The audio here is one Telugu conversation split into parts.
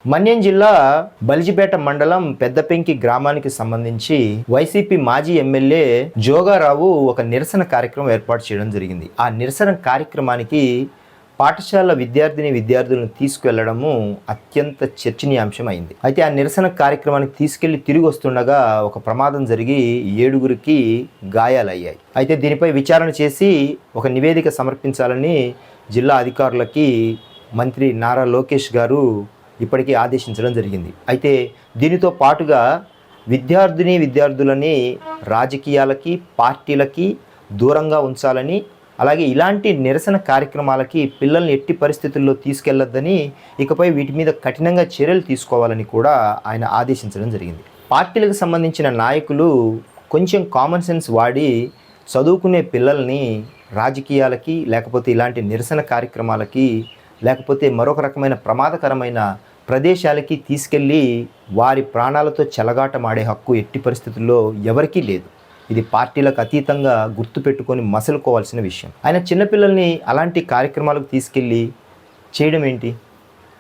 మన్యం జిల్లా బలిజిపేట మండలం పెద్దపెంకి గ్రామానికి సంబంధించి వైసీపీ మాజీ ఎమ్మెల్యే జోగారావు ఒక నిరసన కార్యక్రమం ఏర్పాటు చేయడం జరిగింది. ఆ నిరసన కార్యక్రమానికి పాఠశాల విద్యార్థులను తీసుకువెళ్లడము అత్యంత చర్చనీయాంశమైంది. అయితే ఆ నిరసన కార్యక్రమానికి తీసుకెళ్లి తిరిగి వస్తుండగా ఒక ప్రమాదం జరిగి 7గురికి గాయాలయ్యాయి. అయితే దీనిపై విచారణ చేసి ఒక నివేదిక సమర్పించాలని జిల్లా అధికారులకి మంత్రి నారా లోకేష్ గారు ఇప్పటికీ ఆదేశించడం జరిగింది. అయితే దీనితో పాటుగా విద్యార్థులని రాజకీయాలకి, పార్టీలకి దూరంగా ఉంచాలని, అలాగే ఇలాంటి నిరసన కార్యక్రమాలకి పిల్లల్ని ఎట్టి పరిస్థితుల్లో తీసుకెళ్లొద్దని, ఇకపై వీటి మీద కఠినంగా చర్యలు తీసుకోవాలని కూడా ఆయన ఆదేశించడం జరిగింది. పార్టీలకు సంబంధించిన నాయకులు కొంచెం కామన్ సెన్స్ వాడి చదువుకునే పిల్లల్ని రాజకీయాలకి, లేకపోతే ఇలాంటి నిరసన కార్యక్రమాలకి, లేకపోతే మరొక రకమైన ప్రమాదకరమైన ప్రదేశాలకి తీసుకెళ్ళి వారి ప్రాణాలతో చెలగాటమాడే హక్కు ఎట్టి పరిస్థితుల్లో ఎవరికీ లేదు. ఇది పార్టీలకు అతీతంగా గుర్తుపెట్టుకొని మసలుకోవాల్సిన విషయం. ఆయన చిన్నపిల్లల్ని అలాంటి కార్యక్రమాలకు తీసుకెళ్ళి చేయడం ఏంటి?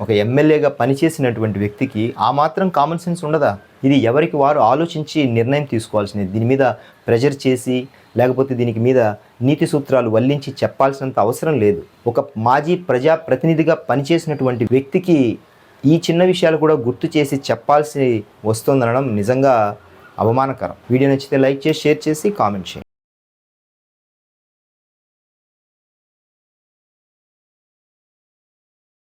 ఒక ఎమ్మెల్యేగా పనిచేసినటువంటి వ్యక్తికి ఆ మాత్రం కామన్ సెన్స్ ఉండదా? ఇది ఎవరికి వారు ఆలోచించి నిర్ణయం తీసుకోవాల్సింది. దీని మీద ప్రెజర్ చేసి, లేకపోతే దీనికి మీద నీతి సూత్రాలు వల్లించి చెప్పాల్సినంత అవసరం లేదు. ఒక మాజీ ప్రజాప్రతినిధిగా పనిచేసినటువంటి వ్యక్తికి ఈ చిన్న విషయాలు కూడా గుర్తు చేసి చెప్పాల్సి వస్తుందనడం నిజంగా అవమానకరం. వీడియో నచ్చితే లైక్ చేసి, షేర్ చేసి, కామెంట్ చేయండి.